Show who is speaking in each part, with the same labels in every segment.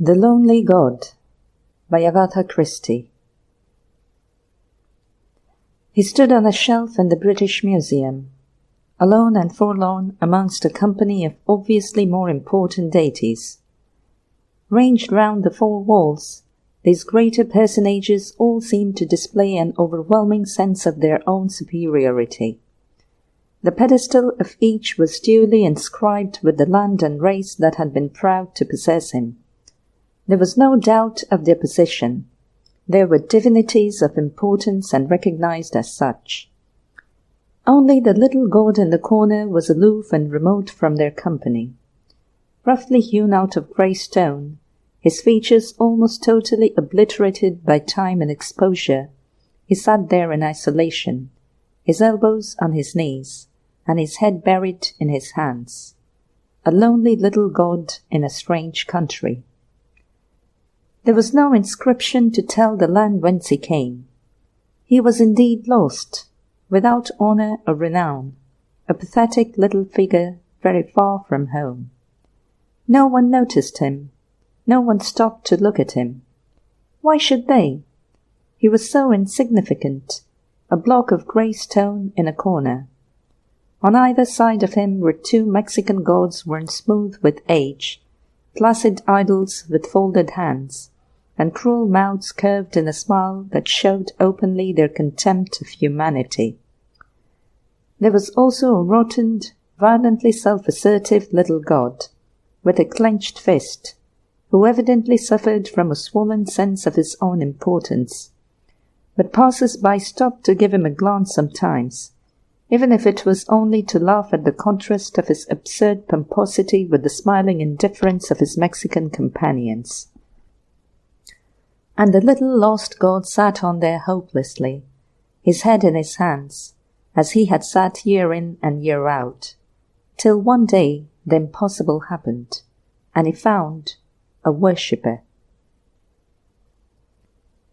Speaker 1: The Lonely God by Agatha Christie. He stood on a shelf in the British Museum, alone and forlorn amongst a company of obviously more important deities. Ranged round the four walls, these greater personages all seemed to display an overwhelming sense of their own superiority. The pedestal of each was duly inscribed with the land and race that had been proud to possess him. There was no doubt of their position. They were divinities of importance and recognized as such. Only the little god in the corner was aloof and remote from their company. Roughly hewn out of grey stone, his features almost totally obliterated by time and exposure, he sat there in isolation, his elbows on his knees, and his head buried in his hands. A lonely little god in a strange country. There was no inscription to tell the land whence he came. He was indeed lost, without honour or renown, a pathetic little figure very far from home. No one noticed him. No one stopped to look at him. Why should they? He was so insignificant, a block of grey stone in a corner. On either side of him were two Mexican gods worn smooth with age, placid idols with folded hands, and cruel mouths curved in a smile that showed openly their contempt of humanity. There was also a rotund, violently self-assertive little god, with a clenched fist, who evidently suffered from a swollen sense of his own importance. But passers-by stopped to give him a glance sometimes, even if it was only to laugh at the contrast of his absurd pomposity with the smiling indifference of his Mexican companions. And the little lost god sat on there hopelessly, his head in his hands, as he had sat year in and year out, till one day the impossible happened, and he found a worshipper.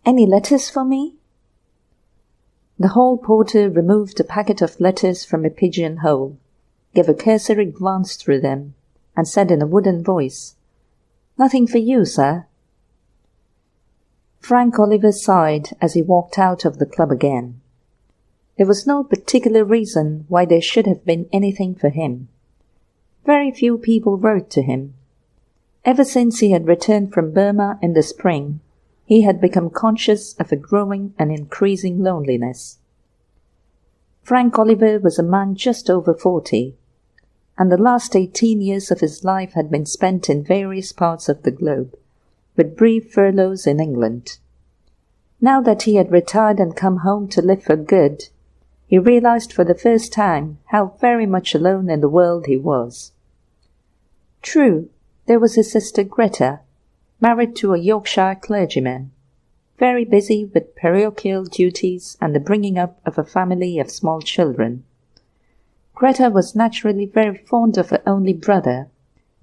Speaker 1: "Any letters for me?" The hall porter removed a packet of letters from a pigeon-hole, gave a cursory glance through them, and said in a wooden voice, "Nothing for you, sir." Frank Oliver sighed as he walked out of the club again. There was no particular reason why there should have been anything for him. Very few people wrote to him. Ever since he had returned from Burma in the spring, he had become conscious of a growing and increasing loneliness. Frank Oliver was a man just over 40, and the last 18 years of his life had been spent in various parts of the globe, with brief furloughs in England. Now that he had retired and come home to live for good, he realized for the first time how very much alone in the world he was. True, there was his sister Greta, married to a Yorkshire clergyman, very busy with parochial duties and the bringing up of a family of small children. Greta was naturally very fond of her only brother,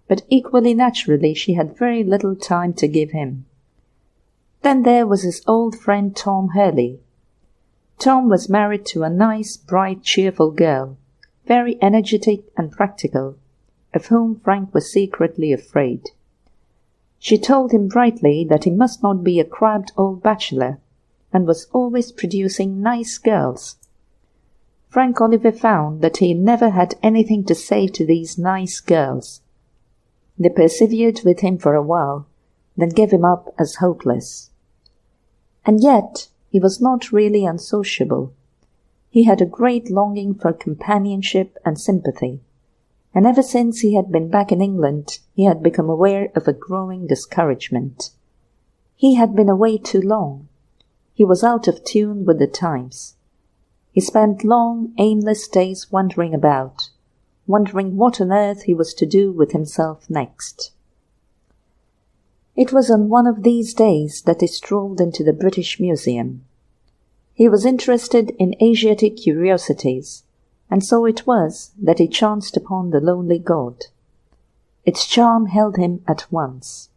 Speaker 1: but equally naturally she had very little time to give him. Then there was his old friend Tom Hurley. Tom was married to a nice, bright, cheerful girl, very energetic and practical, of whom Frank was secretly afraid. She told him brightly that he must not be a crabbed old bachelor, and was always producing nice girls. Frank Oliver found that he never had anything to say to these nice girls. They persevered with him for a while, then gave him up as hopeless. And yet he was not really unsociable. He had a great longing for companionship and sympathy, and ever since he had been back in England he had become aware of a growing discouragement. He had been away too long. He was out of tune with the times. He spent long, aimless days wandering about, wondering what on earth he was to do with himself next. It was on one of these days that he strolled into the British Museum. He was interested in Asiatic curiosities, and so it was that he chanced upon the lonely god. Its charm held him at once.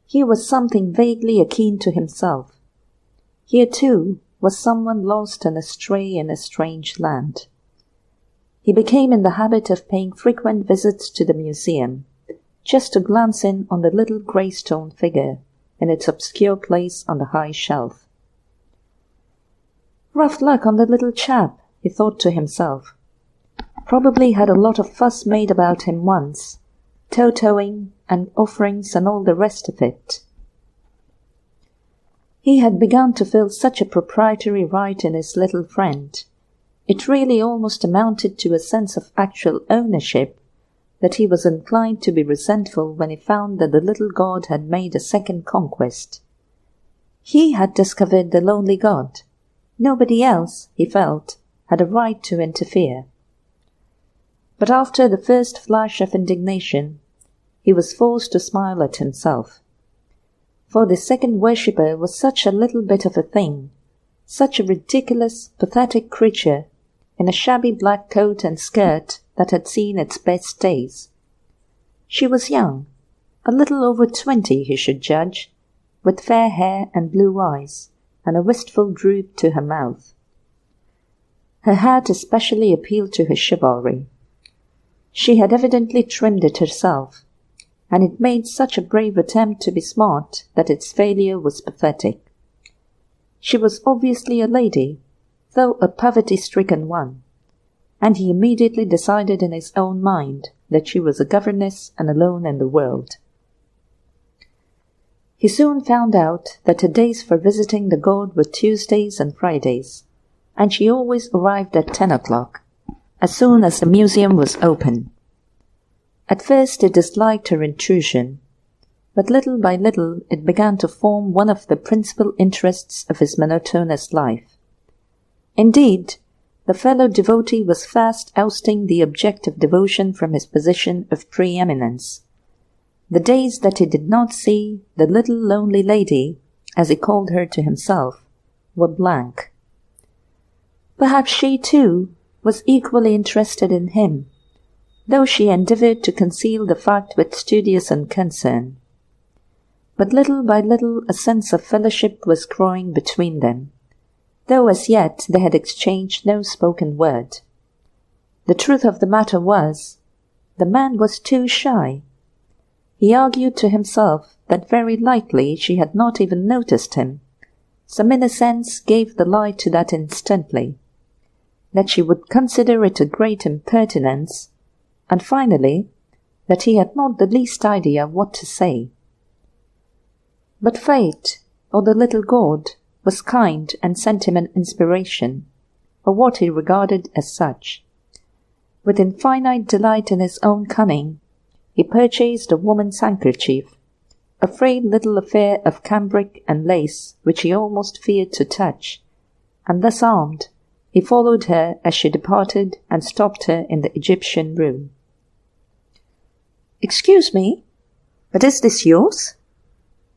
Speaker 1: Here was something vaguely akin to himself. Here, too, was someone lost and astray in a strange land. He became in the habit of paying frequent visits to the museum, just to glance in on the little grey stone figure in its obscure place on the high shelf. Rough luck on the little chap, he thought to himself. Probably had a lot of fuss made about him once, toe-towing and offerings and all the rest of it. He had begun to feel such a proprietary right in his little friend. It really almost amounted to a sense of actual ownership, that he was inclined to be resentful when he found that the little god had made a second conquest. He had discovered the lonely god. Nobody else, he felt, had a right to interfere. But after the first flash of indignation, he was forced to smile at himself. For the second worshipper was such a little bit of a thing, such a ridiculous, pathetic creature, in a shabby black coat and skirt that had seen its best days. She was young, a little over 20, he should judge, with fair hair and blue eyes, and a wistful droop to her mouth. Her hat especially appealed to her chivalry. She had evidently trimmed it herself, and it made such a brave attempt to be smart that its failure was pathetic. She was obviously a lady, though a poverty-stricken one, and he immediately decided in his own mind that she was a governess and alone in the world. He soon found out that her days for visiting the god were Tuesdays and Fridays, and she always arrived at 10 o'clock, as soon as the museum was open. At first he disliked her intrusion, but little by little it began to form one of the principal interests of his monotonous life. Indeed, the fellow devotee was fast ousting the object of devotion from his position of preeminence. The days that he did not see the little lonely lady, as he called her to himself, were blank. Perhaps she, too, was equally interested in him, though she endeavoured to conceal the fact with studious unconcern. But little by little a sense of fellowship was growing between them, though as yet they had exchanged no spoken word. The truth of the matter was, the man was too shy. He argued to himself that very likely she had not even noticed him. Some inner sense gave the lie to that instantly, that she would consider it a great impertinence, and finally, that he had not the least idea what to say. But fate, or the little god, was kind and sent him an inspiration, or what he regarded as such. With infinite delight in his own cunning, he purchased a woman's handkerchief, a frail little affair of cambric and lace which he almost feared to touch, and thus armed, he followed her as she departed and stopped her in the Egyptian room. "Excuse me, but is this yours?"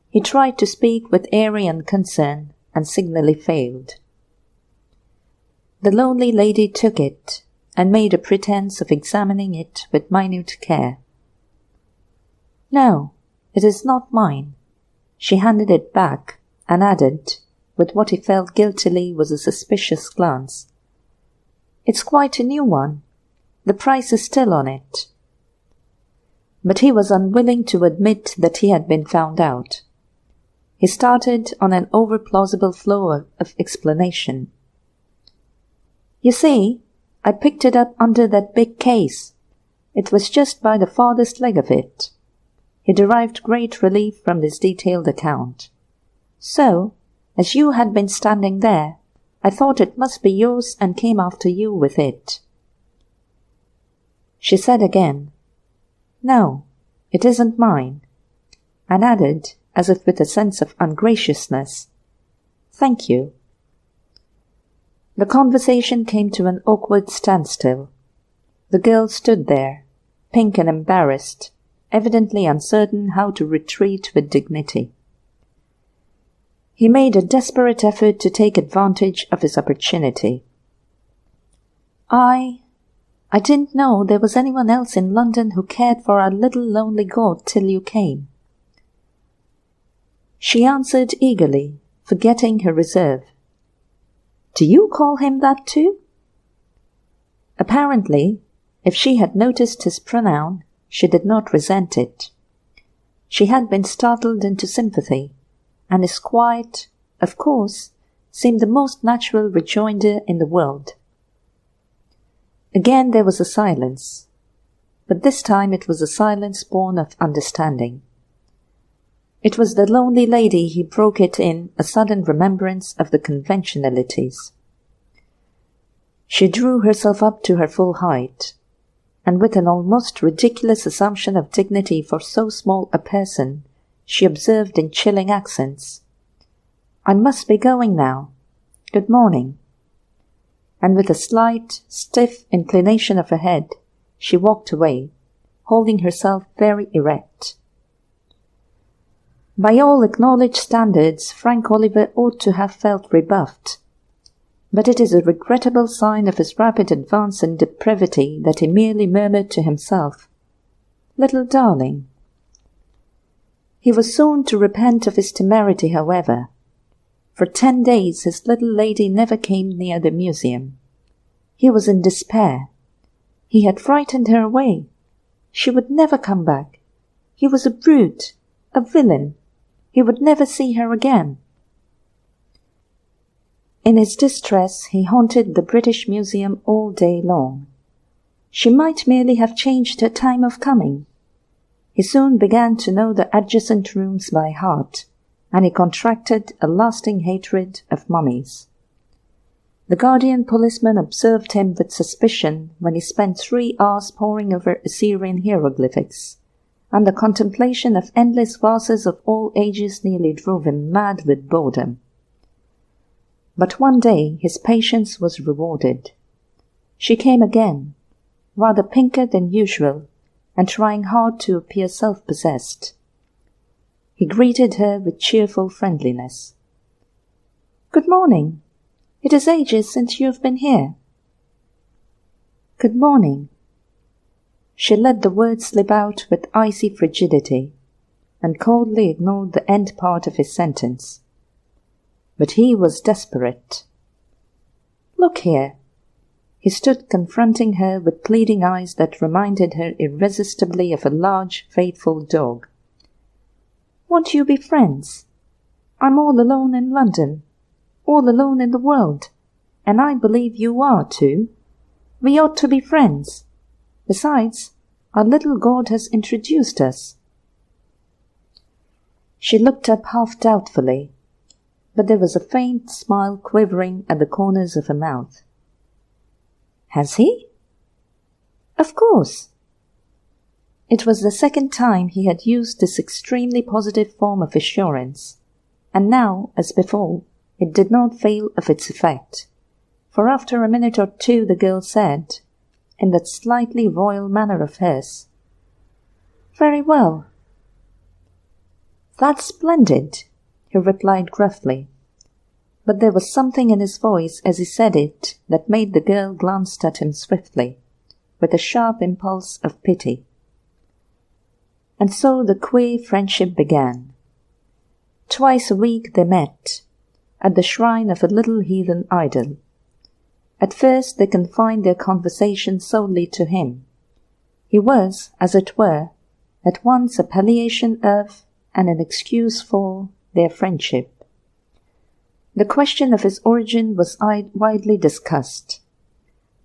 Speaker 1: He tried to speak with airy unconcern, and signally failed. The lonely lady took it, and made a pretence of examining it with minute care. "No, it is not mine." She handed it back, and added, with what he felt guiltily was a suspicious glance, "It's quite a new one. The price is still on it." But he was unwilling to admit that he had been found out. He started on an over-plausible flow of explanation. "You see, I picked it up under that big case. It was just by the farthest leg of it." He derived great relief from this detailed account. "So, as you had been standing there, I thought it must be yours and came after you with it." She said again, "No, it isn't mine," and added, as if with a sense of ungraciousness, "Thank you." The conversation came to an awkward standstill. The girl stood there, pink and embarrassed, evidently uncertain how to retreat with dignity. He made a desperate effort to take advantage of his opportunity. I didn't know there was anyone else in London who cared for our little lonely god till you came." She answered eagerly, forgetting her reserve. "Do you call him that too?" Apparently, if she had noticed his pronoun, she did not resent it. She had been startled into sympathy, and his quiet, "of course," seemed the most natural rejoinder in the world. Again there was a silence, but this time it was a silence born of understanding. It was the lonely lady who broke it in a sudden remembrance of the conventionalities. She drew herself up to her full height, and with an almost ridiculous assumption of dignity for so small a person, she observed in chilling accents, "I must be going now. Good morning." And with a slight, stiff inclination of her head, she walked away, holding herself very erect. By all acknowledged standards, Frank Oliver ought to have felt rebuffed, but it is a regrettable sign of his rapid advance in depravity that he merely murmured to himself, "Little darling." He was soon to repent of his temerity, however. For 10 days his little lady never came near the museum. He was in despair. He had frightened her away. She would never come back. He was a brute, a villain. He would never see her again. In his distress he haunted the British Museum all day long. She might merely have changed her time of coming. He soon began to know the adjacent rooms by heart, and he contracted a lasting hatred of mummies. The Guardian policeman observed him with suspicion when he spent 3 hours poring over Assyrian hieroglyphics, and the contemplation of endless vases of all ages nearly drove him mad with boredom. But one day his patience was rewarded. She came again, rather pinker than usual, and trying hard to appear self-possessed. He greeted her with cheerful friendliness. "Good morning. It is ages since you have been here." "Good morning." She let the words slip out with icy frigidity, and coldly ignored the end part of his sentence. But he was desperate. "Look here." He stood confronting her with pleading eyes that reminded her irresistibly of a large, faithful dog. "Won't you be friends? I'm all alone in London, all alone in the world, and I believe you are too. We ought to be friends. Besides, our little god has introduced us." She looked up half doubtfully, but there was a faint smile quivering at the corners of her mouth. "Has he?" "Of course." It was the second time he had used this extremely positive form of assurance, and now, as before, it did not fail of its effect, for after a minute or two the girl said, in that slightly royal manner of hers, "Very well." "That's splendid," he replied gruffly, but there was something in his voice as he said it that made the girl glance at him swiftly, with a sharp impulse of pity. And so the queer friendship began. Twice a week they met, at the shrine of a little heathen idol. At first they confined their conversation solely to him. He was, as it were, at once a palliation of, and an excuse for, their friendship. The question of his origin was widely discussed.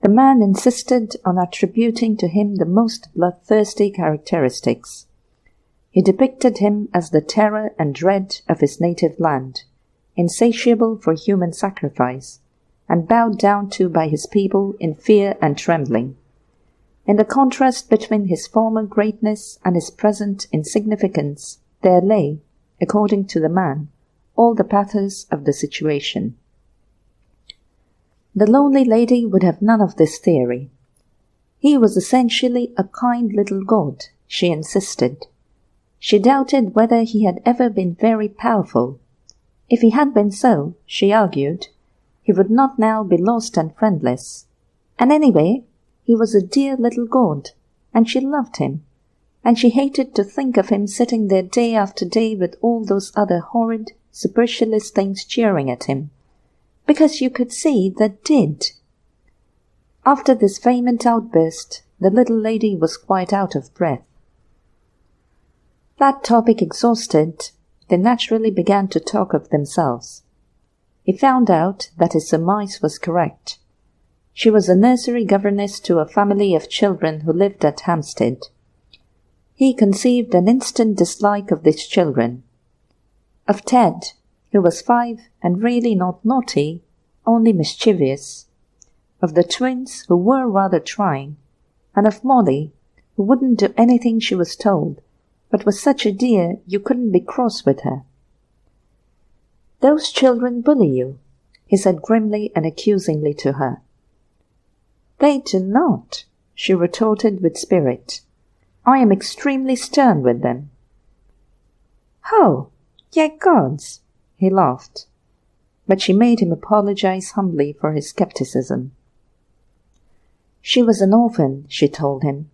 Speaker 1: The man insisted on attributing to him the most bloodthirsty characteristics. He depicted him as the terror and dread of his native land, insatiable for human sacrifice, and bowed down to by his people in fear and trembling. In the contrast between his former greatness and his present insignificance, there lay, according to the man, all the pathos of the situation. The lonely lady would have none of this theory. He was essentially a kind little god, she insisted. She doubted whether he had ever been very powerful. If he had been so, she argued, he would not now be lost and friendless. And anyway, he was a dear little god, and she loved him, and she hated to think of him sitting there day after day with all those other horrid, supercilious things cheering at him, because you could see that did. After this vehement outburst, the little lady was quite out of breath. That topic exhausted, they naturally began to talk of themselves. He found out that his surmise was correct. She was a nursery governess to a family of children who lived at Hampstead. He conceived an instant dislike of these children. Of Ted, who was 5 and really not naughty, only mischievous. Of the twins, who were rather trying. And of Molly, who wouldn't do anything she was told, but was such a dear you couldn't be cross with her. "Those children bully you," he said grimly and accusingly to her. "They do not," she retorted with spirit. "I am extremely stern with them." "Oh, ye gods!" he laughed, but she made him apologize humbly for his skepticism. She was an orphan, she told him,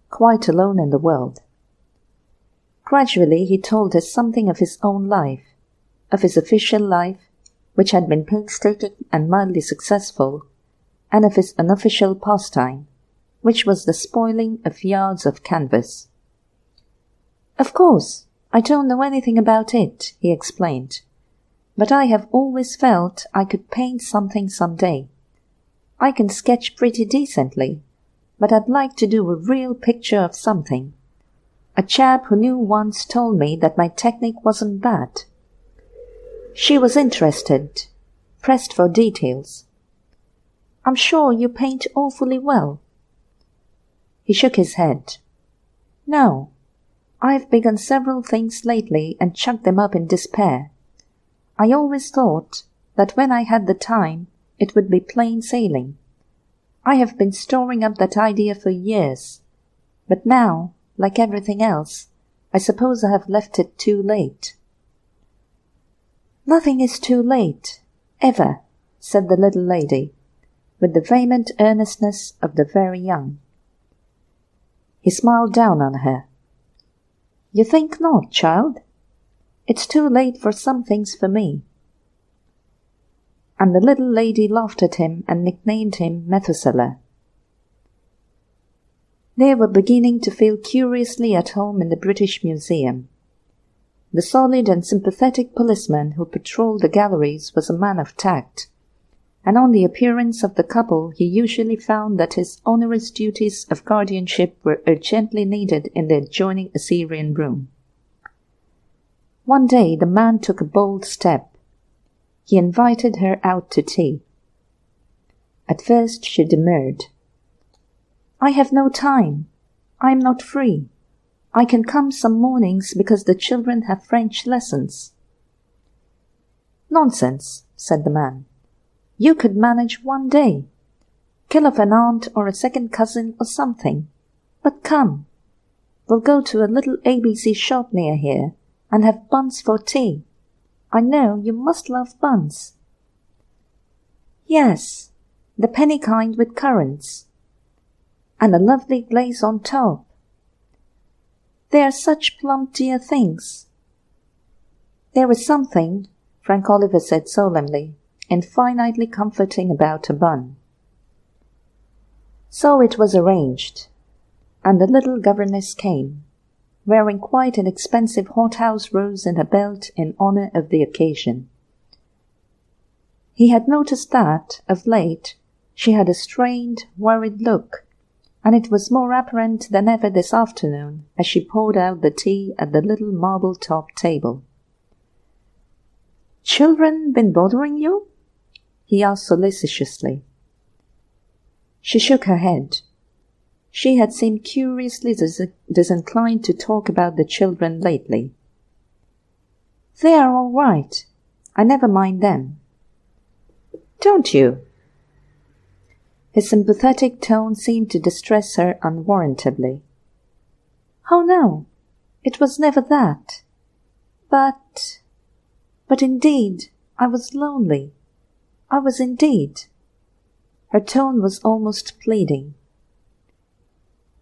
Speaker 1: quite alone in the world. Gradually he told her something of his own life, of his official life, which had been painstaking and mildly successful, and of his unofficial pastime, which was the spoiling of yards of canvas. "Of course, I don't know anything about it," he explained, "but I have always felt I could paint something some day. I can sketch pretty decently, but I'd like to do a real picture of something. A chap who knew once told me that my technique wasn't bad." She was interested, pressed for details. "I'm sure you paint awfully well." He shook his head. "No, I've begun several things lately and chucked them up in despair. I always thought that when I had the time, it would be plain sailing. I have been storing up that idea for years, but now, like everything else, I suppose I have left it too late." "Nothing is too late, ever," said the little lady, with the vehement earnestness of the very young. He smiled down on her. "You think not, child? It's too late for some things for me." And the little lady laughed at him and nicknamed him Methuselah. They were beginning to feel curiously at home in the British Museum. The solid and sympathetic policeman who patrolled the galleries was a man of tact, and on the appearance of the couple he usually found that his onerous duties of guardianship were urgently needed in the adjoining Assyrian room. One day the man took a bold step. He invited her out to tea. At first she demurred. "I have no time. I am not free. I can come some mornings because the children have French lessons." "Nonsense," said the man. "You could manage one day. Kill off an aunt or a second cousin or something. But come. We'll go to a little ABC shop near here and have buns for tea. I know you must love buns." "Yes, the penny kind with currants. And a lovely glaze on top. They are such plump dear things." "There is something," Frank Oliver said solemnly, infinitely comforting about a bun. So it was arranged, and the little governess came, wearing quite an expensive hothouse rose in her belt in honour of the occasion. He had noticed that, of late, she had a strained, worried look, and it was more apparent than ever this afternoon as she poured out the tea at the little marble-topped table. "Children been bothering you?" he asked solicitously. She shook her head. She had seemed curiously disinclined to talk about the children lately. "They are all right. I never mind them." "Don't you?" His sympathetic tone seemed to distress her unwarrantably. "Oh no, it was never that. But indeed, I was lonely. I was indeed." Her tone was almost pleading.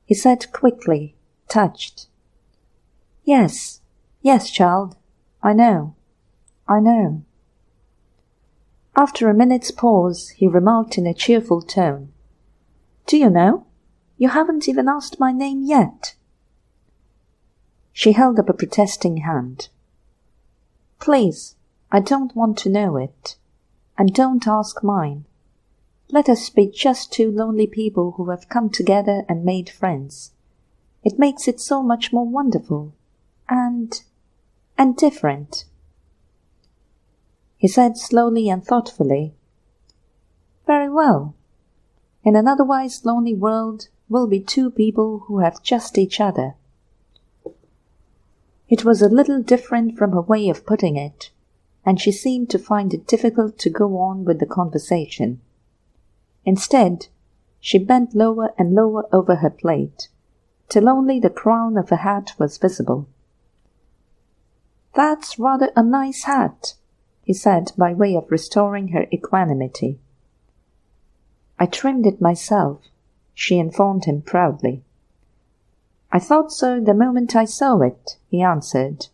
Speaker 1: He said quickly, touched, Yes, child, I know. After a minute's pause, he remarked in a cheerful tone, "Do you know, you haven't even asked my name yet." She held up a protesting hand. "Please, I don't want to know it. And don't ask mine. Let us be just two lonely people who have come together and made friends. It makes it so much more wonderful. And different." He said slowly and thoughtfully, "Very well. In an otherwise lonely world, we'll be two people who have just each other." It was a little different from her way of putting it, and she seemed to find it difficult to go on with the conversation. Instead, she bent lower and lower over her plate, till only the crown of her hat was visible. "That's rather a nice hat," he said by way of restoring her equanimity. "I trimmed it myself," she informed him proudly. "I thought so the moment I saw it," he answered,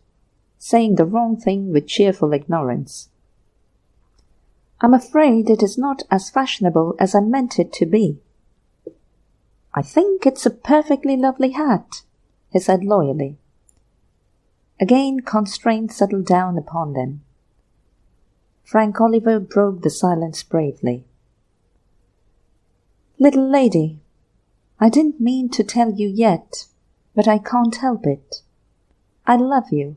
Speaker 1: saying the wrong thing with cheerful ignorance. "I'm afraid it is not as fashionable as I meant it to be." "I think it's a perfectly lovely hat," he said loyally. Again constraint settled down upon them. Frank Oliver broke the silence bravely. "Little lady, I didn't mean to tell you yet, but I can't help it. I love you.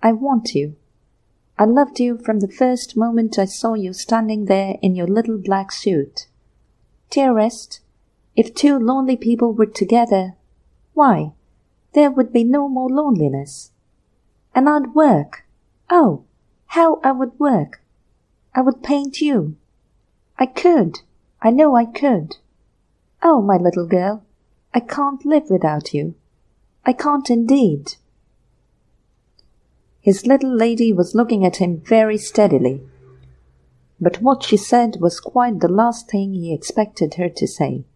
Speaker 1: I want you. I loved you from the first moment I saw you standing there in your little black suit. Dearest, if two lonely people were together, why, there would be no more loneliness. And I'd work. Oh, how I would work. I would paint you. I could. I know I could. Oh, my little girl, I can't live without you. I can't indeed." His little lady was looking at him very steadily, but what she said was quite the last thing he expected her to say.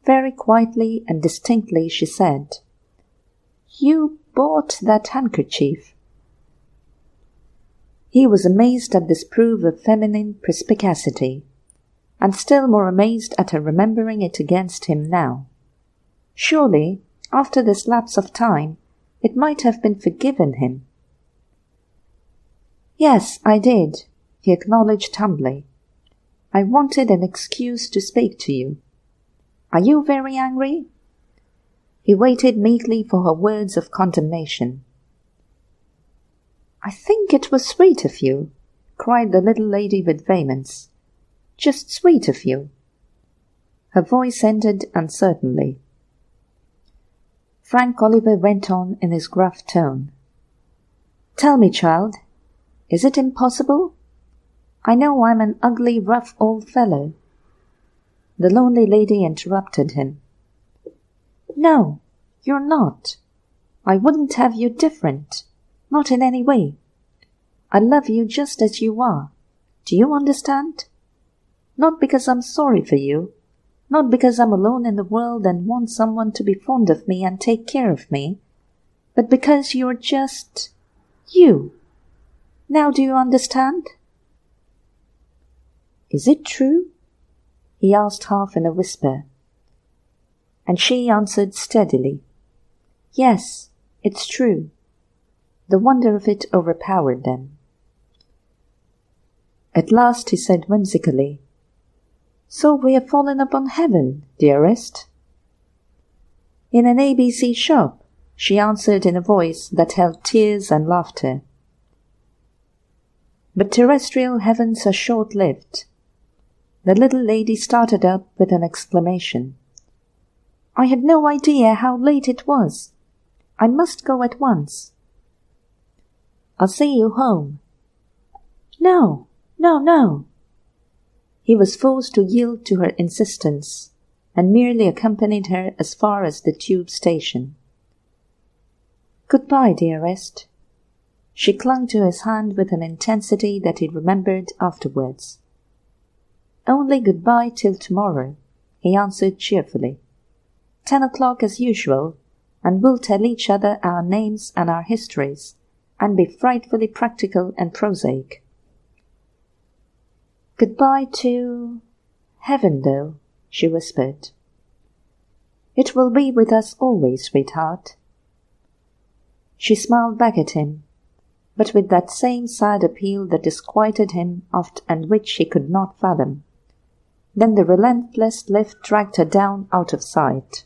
Speaker 1: Very quietly and distinctly she said, "You bought that handkerchief." He was amazed at this proof of feminine perspicacity, and still more amazed at her remembering it against him now. Surely, after this lapse of time, it might have been forgiven him. "Yes, I did," he acknowledged humbly. "I wanted an excuse to speak to you. Are you very angry?" He waited meekly for her words of condemnation. "I think it was sweet of you," cried the little lady with vehemence. "Just sweet of you." Her voice ended uncertainly. Frank Oliver went on in his gruff tone. "Tell me, child, is it impossible? I know I'm an ugly, rough old fellow." The lonely lady interrupted him. "No, you're not. I wouldn't have you different, not in any way. I love you just as you are. Do you understand? Not because I'm sorry for you, not because I'm alone in the world and want someone to be fond of me and take care of me, but because you're just you. Now do you understand?" "Is it true?" he asked half in a whisper. And she answered steadily, "Yes, it's true." The wonder of it overpowered them. At last he said whimsically, "So we have fallen upon heaven, dearest?" "In an ABC shop," she answered in a voice that held tears and laughter. But terrestrial heavens are short-lived. The little lady started up with an exclamation. "I had no idea how late it was. I must go at once." "I'll see you home." "No, no, no." He was forced to yield to her insistence, and merely accompanied her as far as the tube station. "Goodbye, dearest." She clung to his hand with an intensity that he remembered afterwards. "Only goodbye till tomorrow," he answered cheerfully. 10 o'clock as usual, and we'll tell each other our names and our histories, and be frightfully practical and prosaic. "Goodbye to heaven, though," she whispered. "It will be with us always, sweetheart." She smiled back at him, but with that same sad appeal that disquieted him oft and which he could not fathom. Then the relentless lift dragged her down out of sight.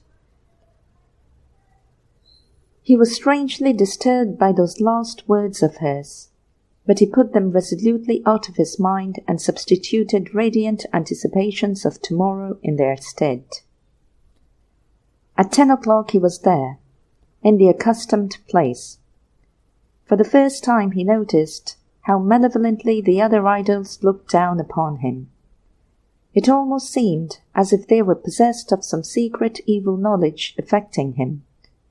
Speaker 1: He was strangely disturbed by those last words of hers, but he put them resolutely out of his mind and substituted radiant anticipations of tomorrow in their stead. At 10 o'clock he was there, in the accustomed place. For the first time he noticed how malevolently the other idols looked down upon him. It almost seemed as if they were possessed of some secret evil knowledge affecting him,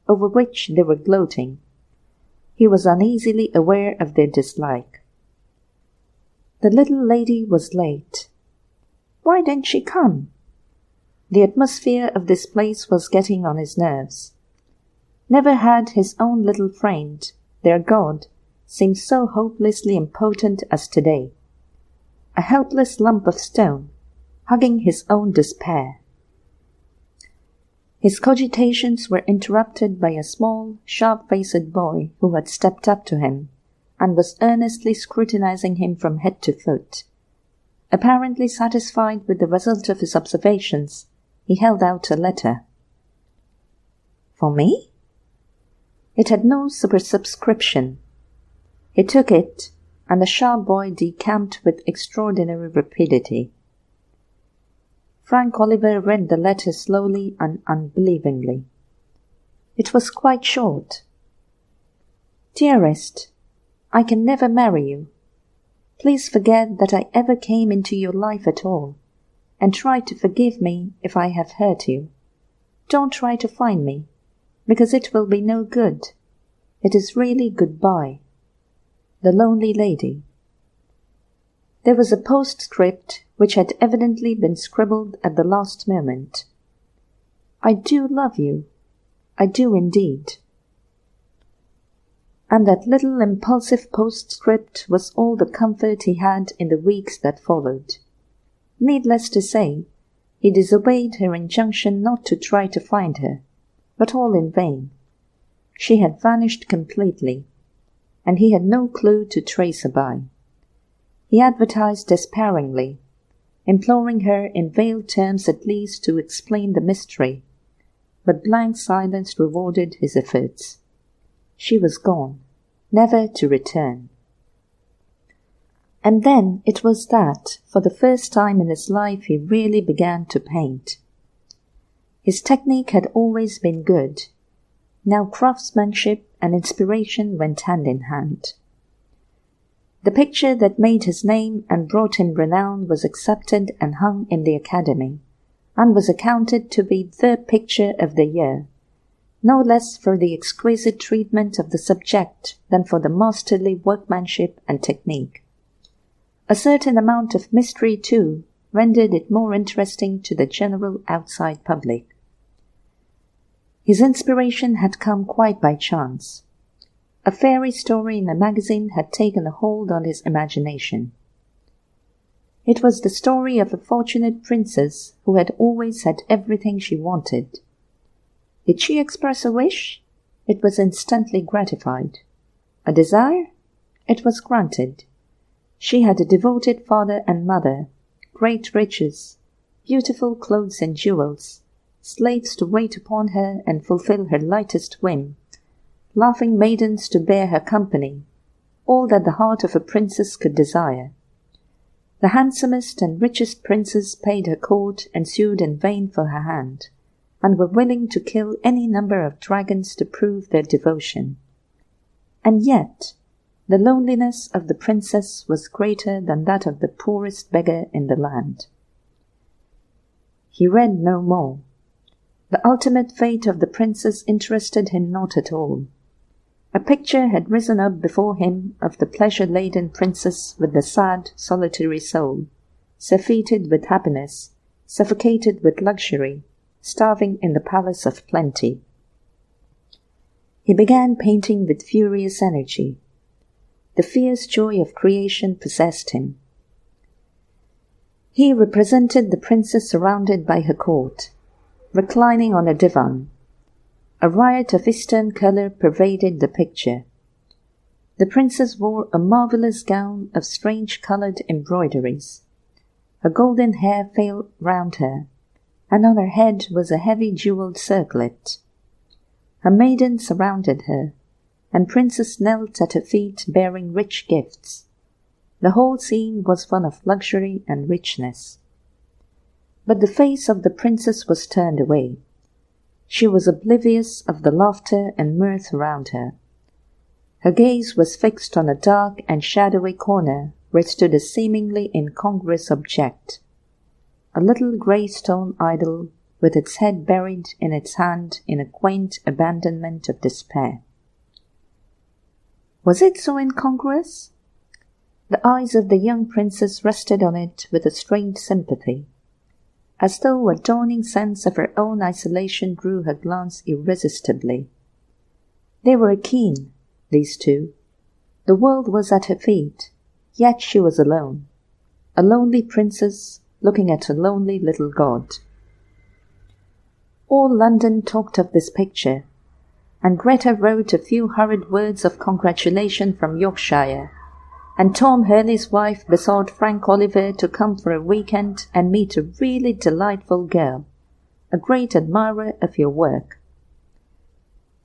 Speaker 1: over which they were gloating. He was uneasily aware of their dislike. The little lady was late. Why didn't she come? The atmosphere of this place was getting on his nerves. Never had his own little friend, their god, seemed so hopelessly impotent as today. A helpless lump of stone, hugging his own despair. His cogitations were interrupted by a small, sharp-faced boy who had stepped up to him and was earnestly scrutinizing him from head to foot. Apparently satisfied with the result of his observations, he held out a letter. For me? It had no supersubscription. He took it, and the sharp boy decamped with extraordinary rapidity. Frank Oliver read the letter slowly and unbelievingly. It was quite short. Dearest, I can never marry you. Please forget that I ever came into your life at all, and try to forgive me if I have hurt you. Don't try to find me, because it will be no good. It is really goodbye. The Lonely Lady. There was a postscript which had evidently been scribbled at the last moment. I do love you. I do indeed. And that little impulsive postscript was all the comfort he had in the weeks that followed. Needless to say, he disobeyed her injunction not to try to find her, but all in vain. She had vanished completely, and he had no clue to trace her by. He advertised despairingly, imploring her in veiled terms at least to explain the mystery, but blank silence rewarded his efforts. She was gone, never to return. And then it was that, for the first time in his life, he really began to paint. His technique had always been good. Now craftsmanship and inspiration went hand in hand. The picture that made his name and brought him renown was accepted and hung in the Academy, and was accounted to be the picture of the year, no less for the exquisite treatment of the subject than for the masterly workmanship and technique. A certain amount of mystery, too, rendered it more interesting to the general outside public. His inspiration had come quite by chance. A fairy story in a magazine had taken a hold on his imagination. It was the story of a fortunate princess who had always had everything she wanted. Did she express a wish? It was instantly gratified. A desire? It was granted. She had a devoted father and mother, great riches, beautiful clothes and jewels, slaves to wait upon her and fulfill her lightest whim, laughing maidens to bear her company, all that the heart of a princess could desire. The handsomest and richest princes paid her court and sued in vain for her hand, and were willing to kill any number of dragons to prove their devotion. And yet, the loneliness of the princess was greater than that of the poorest beggar in the land. He read no more. The ultimate fate of the princess interested him not at all. A picture had risen up before him of the pleasure-laden princess with the sad, solitary soul, surfeited with happiness, suffocated with luxury, starving in the palace of plenty. He began painting with furious energy. The fierce joy of creation possessed him. He represented the princess surrounded by her court, reclining on a divan. A riot of Eastern colour pervaded the picture. The princess wore a marvellous gown of strange coloured embroideries. Her golden hair fell round her, and on her head was a heavy jewelled circlet. Her maidens surrounded her, and princes knelt at her feet bearing rich gifts. The whole scene was one of luxury and richness. But the face of the princess was turned away. She was oblivious of the laughter and mirth around her. Her gaze was fixed on a dark and shadowy corner where stood a seemingly incongruous object, a little grey stone idol with its head buried in its hand in a quaint abandonment of despair. Was it so incongruous? The eyes of the young princess rested on it with a strained sympathy, as though a dawning sense of her own isolation drew her glance irresistibly. They were keen, these two. The world was at her feet, yet she was alone, a lonely princess looking at a lonely little god. All London talked of this picture, and Greta wrote a few hurried words of congratulation from Yorkshire, and Tom Hurley's wife besought Frank Oliver to come for a weekend and meet a really delightful girl, a great admirer of your work.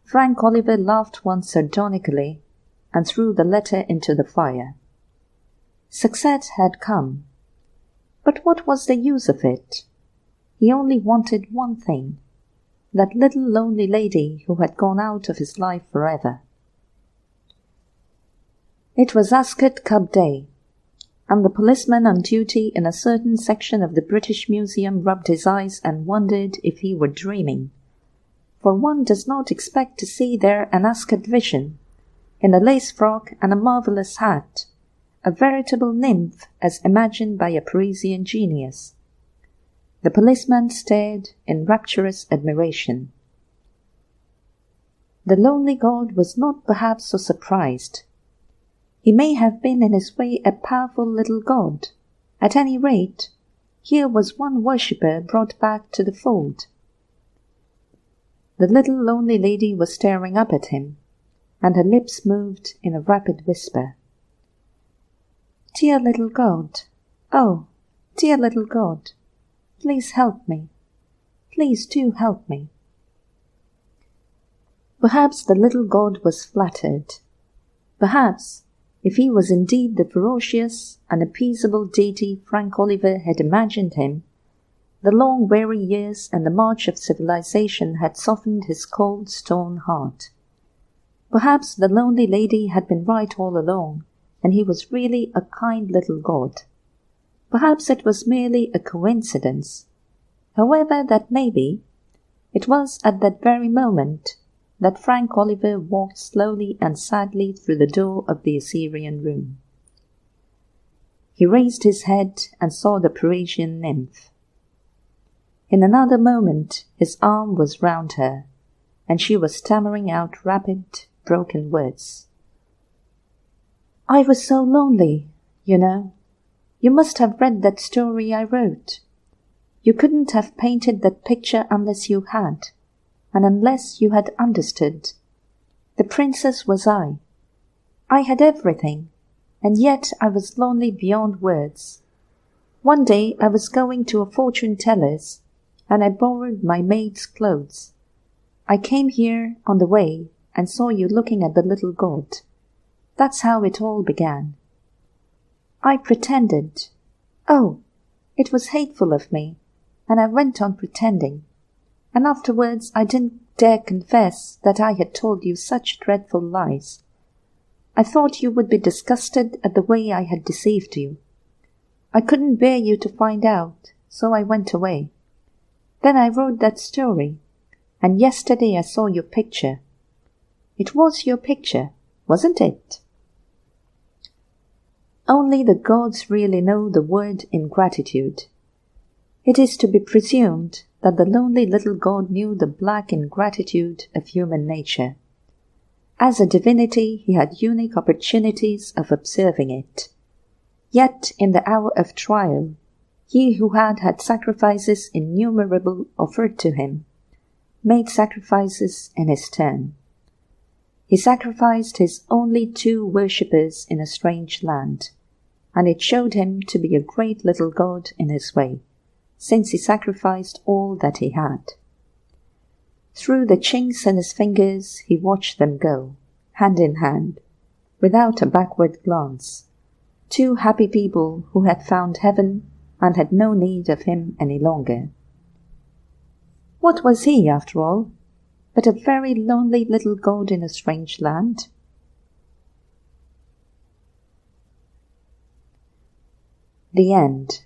Speaker 1: Frank Oliver laughed once sardonically and threw the letter into the fire. Success had come, but what was the use of it? He only wanted one thing, that little lonely lady who had gone out of his life forever. It was Ascot Cup Day, and the policeman on duty in a certain section of the British Museum rubbed his eyes and wondered if he were dreaming, for one does not expect to see there an Ascot vision, in a lace frock and a marvellous hat, a veritable nymph as imagined by a Parisian genius. The policeman stared in rapturous admiration. The lonely god was not perhaps so surprised. He may have been in his way a powerful little god. At any rate, here was one worshipper brought back to the fold. The little lonely lady was staring up at him, and her lips moved in a rapid whisper. "Dear little god, oh, dear little god, please help me. Please do help me." Perhaps the little god was flattered. Perhaps, if he was indeed the ferocious, unappeasable deity Frank Oliver had imagined him, the long weary years and the march of civilization had softened his cold stone heart. Perhaps the lonely lady had been right all along, and he was really a kind little god. Perhaps it was merely a coincidence. However that may be, it was at that very moment that Frank Oliver walked slowly and sadly through the door of the Assyrian room. He raised his head and saw the Parisian nymph. In another moment his arm was round her, and she was stammering out rapid, broken words. "I was so lonely, you know. You must have read that story I wrote. You couldn't have painted that picture unless you had, and unless you had understood. The princess was I. I had everything, and yet I was lonely beyond words. One day I was going to a fortune-teller's, and I borrowed my maid's clothes. I came here on the way and saw you looking at the little god. That's how it all began. I pretended. Oh, it was hateful of me, and I went on pretending. And afterwards I didn't dare confess that I had told you such dreadful lies. I thought you would be disgusted at the way I had deceived you. I couldn't bear you to find out, so I went away. Then I wrote that story, and yesterday I saw your picture. It was your picture, wasn't it?" Only the gods really know the word ingratitude. It is to be presumed that the lonely little god knew the black ingratitude of human nature. As a divinity, he had unique opportunities of observing it. Yet in the hour of trial, he who had had sacrifices innumerable offered to him, made sacrifices in his turn. He sacrificed his only 2 worshippers in a strange land, and it showed him to be a great little god in his way, since he sacrificed all that he had. Through the chinks in his fingers he watched them go, hand in hand, without a backward glance, 2 happy people who had found heaven and had no need of him any longer. What was he, after all, but a very lonely little god in a strange land? The end.